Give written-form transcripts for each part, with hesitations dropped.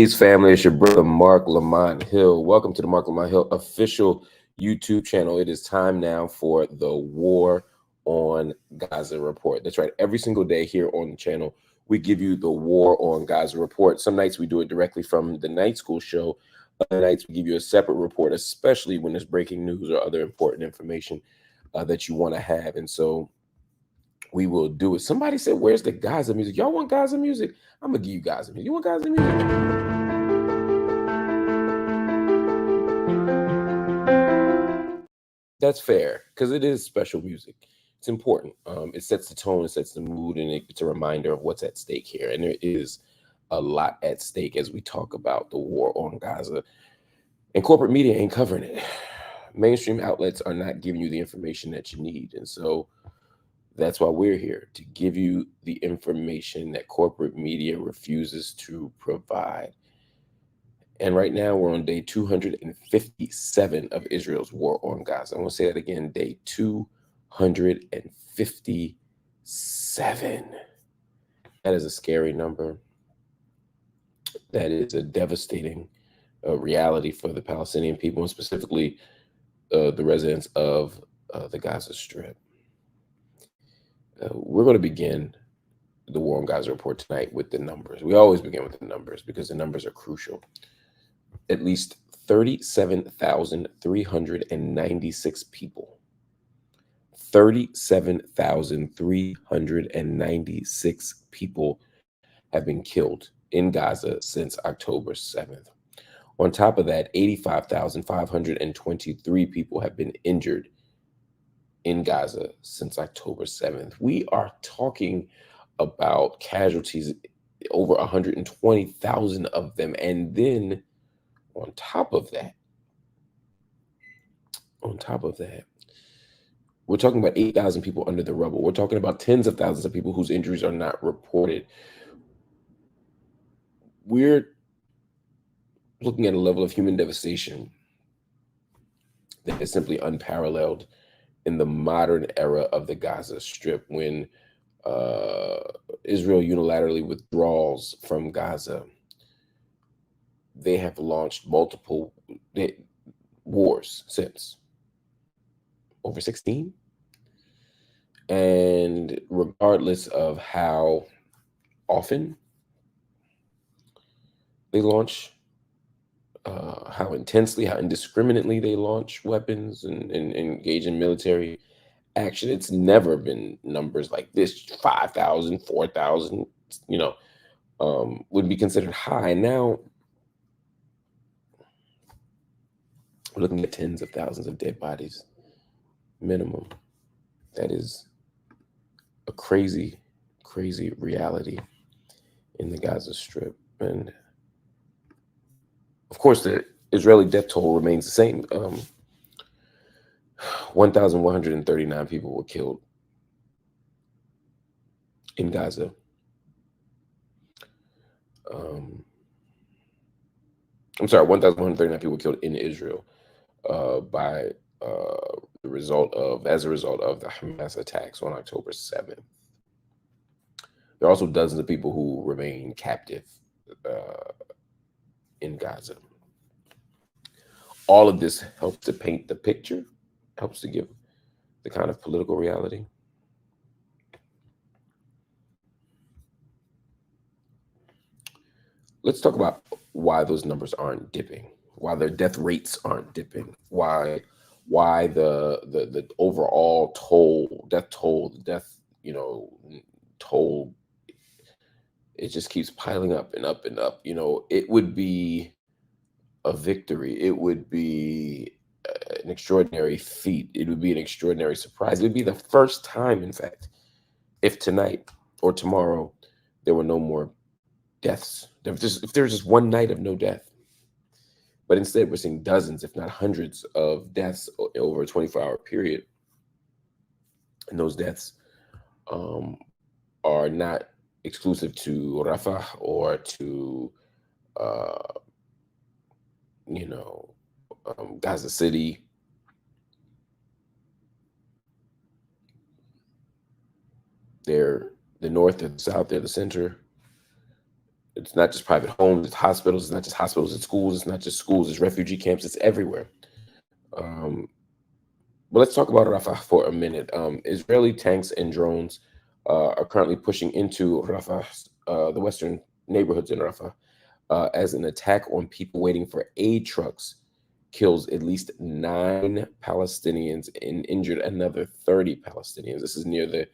Peace, family. It's your brother Marc Lamont Hill. Welcome to the Marc Lamont Hill official YouTube channel. It is time now for the War on Gaza report. That's right. Every single day here on the channel, we give you the War on Gaza report. Some nights we do it directly from the night school show. Other nights we give you a separate report, especially when there's breaking news or other important information that you want to have. And so we will do it. Somebody said, "Where's the Gaza music?" Y'all want Gaza music? I'm gonna give you Gaza music. You want Gaza music? That's fair, because it is special music. It's important. It sets the tone, it sets the mood, and it's a reminder of what's at stake here. And there is a lot at stake as we talk about the war on Gaza. And corporate media ain't covering it. Mainstream outlets are not giving you the information that you need. And so that's why we're here, to give you the information that corporate media refuses to provide. And right now we're on day 257 of Israel's war on Gaza. I want to say that again, day 257. That is a scary number. That is a devastating reality for the Palestinian people, and specifically the residents of the Gaza Strip. We're going to begin the War on Gaza report tonight with the numbers. We always begin with the numbers because the numbers are crucial. At least 37,396 people. 37,396 people have been killed in Gaza since October 7th. On top of that, 85,523 people have been injured in Gaza since October 7th. We are talking about casualties, over 120,000 of them. And then on top of that, we're talking about 8,000 people under the rubble. We're talking about tens of thousands of people whose injuries are not reported. We're looking at a level of human devastation that is simply unparalleled in the modern era of the Gaza Strip, when Israel unilaterally withdraws from Gaza. They have launched multiple wars since, over 16. And regardless of how often they launch, how intensely, how indiscriminately they launch weapons and engage in military action, it's never been numbers like this. 5,000, 4,000, would be considered high. Now we're looking at tens of thousands of dead bodies, minimum. That is a crazy, crazy reality in the Gaza Strip. And of course, the Israeli death toll remains the same. 1,139 people were killed in Gaza. I'm sorry, 1,139 people were killed in Israel as a result of the Hamas attacks on October 7th. There are also dozens of people who remain captive in Gaza. All of this helps to paint the picture, helps to give the kind of political reality. Let's talk about why those numbers aren't dipping, why their death rates aren't dipping, why the overall death toll, it just keeps piling up and up and up. It would be a victory. It would be an extraordinary feat. It would be an extraordinary surprise. It would be the first time, in fact, if tonight or tomorrow there were no more deaths. If there was just one night of no death. But instead, we're seeing dozens, if not hundreds, of deaths over a 24-hour period. And those deaths are not exclusive to Rafah or to, Gaza City. They're the north, they're the south, they're the center. It's not just private homes, it's hospitals. It's not just hospitals, it's schools. It's not just schools, it's refugee camps. It's everywhere. Um, but let's talk about Rafah for a minute. Israeli tanks and drones are currently pushing into Rafah, the western neighborhoods in Rafah, as an attack on people waiting for aid trucks kills at least 9 Palestinians and injured another 30 Palestinians. This is near the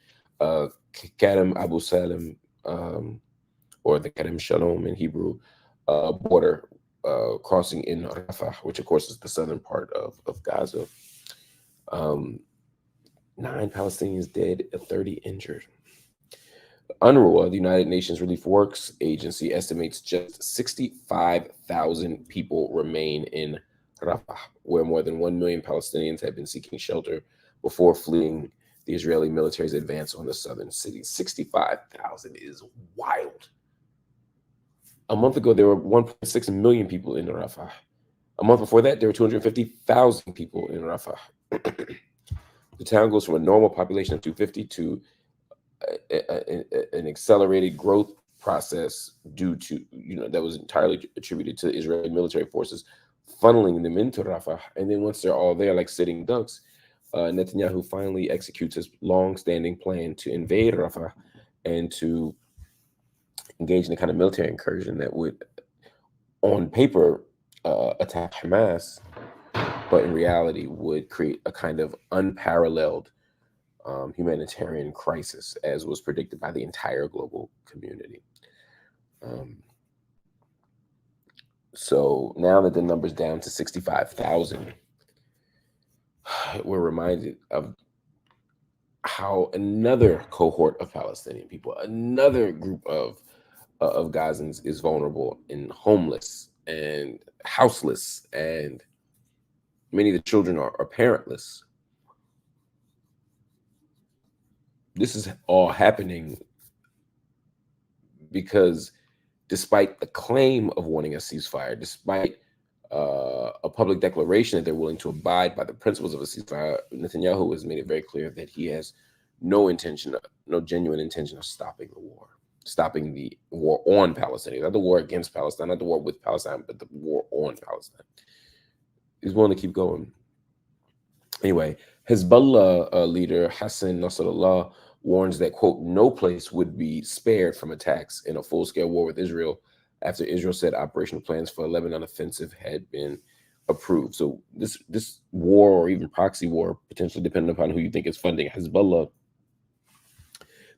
Kerem Abu Salim, or the Kerem Shalom in Hebrew, border crossing in Rafah, which of course is the southern part of Gaza. Um, 9 Palestinians dead, 30 injured. UNRWA, the United Nations Relief Works Agency, estimates just 65,000 people remain in Rafah, where more than 1 million Palestinians have been seeking shelter before fleeing the Israeli military's advance on the southern city. 65,000 is wild. A month ago, there were 1.6 million people in Rafah. A month before that, there were 250,000 people in Rafah. The town goes from a normal population of 250 to an accelerated growth process due to, that was entirely attributed to Israeli military forces funneling them into Rafah. And then once they're all there, like sitting ducks, Netanyahu finally executes his long-standing plan to invade Rafah and to engage in a kind of military incursion that would, on paper, attack Hamas, but in reality would create a kind of unparalleled humanitarian crisis, as was predicted by the entire global community. So now that the number's down to 65,000, we're reminded of how another cohort of Palestinian people, another group of Gazans is vulnerable and homeless and houseless, and many of the children are parentless. This is all happening because despite the claim of wanting a ceasefire, despite a public declaration that they're willing to abide by the principles of a ceasefire, Netanyahu has made it very clear that he has no genuine intention of stopping the war, stopping the war on Palestine, not the war against Palestine, not the war with Palestine, but the war on Palestine. He's willing to keep going. Anyway, Hezbollah leader Hassan Nasrallah warns that, quote, no place would be spared from attacks in a full-scale war with Israel after Israel said operational plans for a Lebanon offensive had been approved. So this war, or even proxy war, potentially depending upon who you think is funding Hezbollah,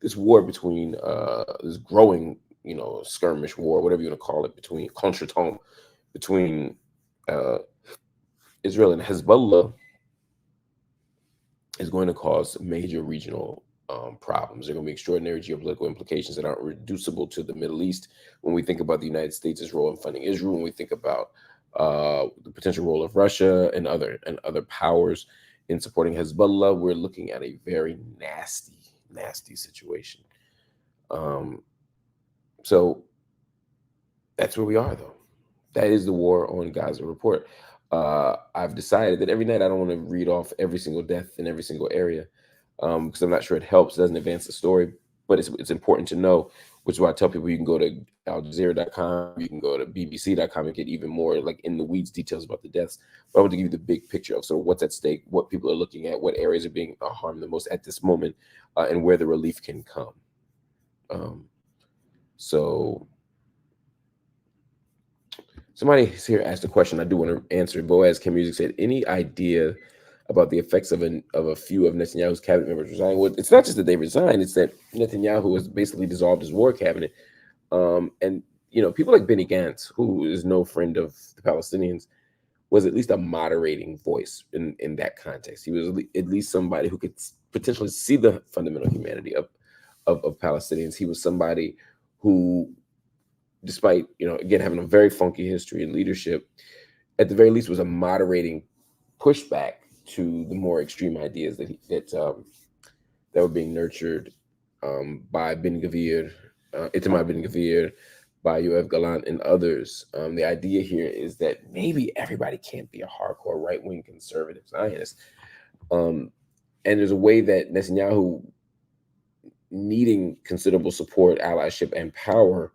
this war between this growing, skirmish war, whatever you want to call it, between contretemps between Israel and Hezbollah is going to cause major regional problems. There are going to be extraordinary geopolitical implications that aren't reducible to the Middle East. When we think about the United States' role in funding Israel, when we think about the potential role of Russia and other powers in supporting Hezbollah, we're looking at a very nasty situation. So that's where we are, though. That is the War on Gaza report. I've decided that every night I don't want to read off every single death in every single area, because I'm not sure it helps. It doesn't advance the story, but it's important to know, which is why I tell people you can go to aljazeera.com, you can go to bbc.com and get even more like in the weeds details about the deaths. But I want to give you the big picture of sort of what's at stake, what people are looking at, what areas are being harmed the most at this moment, and where the relief can come. So somebody here asked a question I do want to answer. Boaz Kim Music said, any idea about the effects of a few of Netanyahu's cabinet members resigning? Well, it's not just that they resigned, it's that Netanyahu has basically dissolved his war cabinet. And people like Benny Gantz, who is no friend of the Palestinians, was at least a moderating voice in that context. He was at least somebody who could potentially see the fundamental humanity of Palestinians. He was somebody who, despite again having a very funky history in leadership, at the very least was a moderating pushback to the more extreme ideas that were being nurtured by Ben Gvir, Itamar Ben Gvir, by Yoav Gallant and others. The idea here is that maybe everybody can't be a hardcore right-wing conservative Zionist, and there's a way that Netanyahu, needing considerable support, allyship, and power,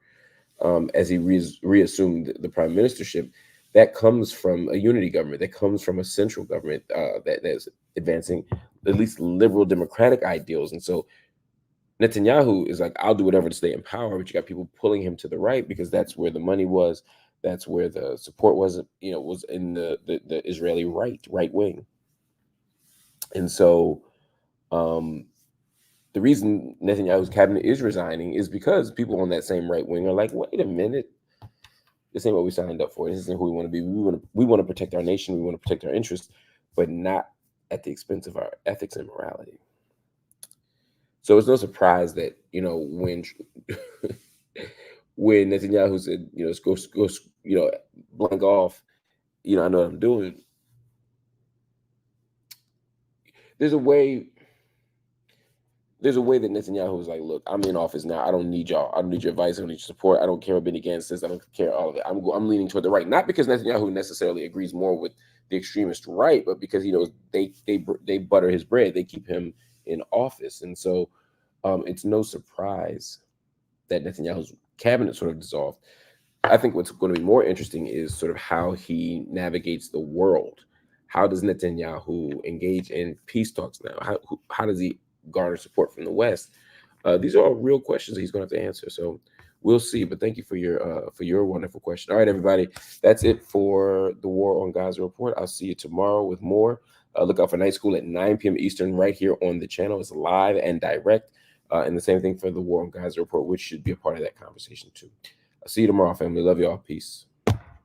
as he reassumed the prime ministership, that comes from a unity government, that comes from a central government that's advancing at least liberal democratic ideals. And so Netanyahu is like, I'll do whatever to stay in power, but you got people pulling him to the right because that's where the money was, that's where the support was, was in the Israeli right wing. And so the reason Netanyahu's cabinet is resigning is because people on that same right wing are like, wait a minute, this ain't what we signed up for. This isn't who we want to be. We want to protect our nation. We want to protect our interests, but not at the expense of our ethics and morality. So it's no surprise that when when Netanyahu said go blank off, I know what I'm doing. There's a way that Netanyahu is like, look, I'm in office now. I don't need y'all. I don't need your advice. I don't need your support. I don't care what Benny Gantz says. I don't care all of it. I'm leaning toward the right, not because Netanyahu necessarily agrees more with the extremist right, but because he knows they butter his bread. They keep him in office, and so it's no surprise that Netanyahu's cabinet sort of dissolved. I think what's going to be more interesting is sort of how he navigates the world. How does Netanyahu engage in peace talks now? How does he garner support from the West? These are all real questions that he's going to have to answer. So we'll see. But thank you for your wonderful question. All right, everybody, that's it for the War on Gaza report. I'll see you tomorrow with more. Look out for Night School at 9 p.m. Eastern right here on the channel. It's live and direct. And the same thing for the War on Gaza report, which should be a part of that conversation too. I'll see you tomorrow, family. Love y'all. Peace.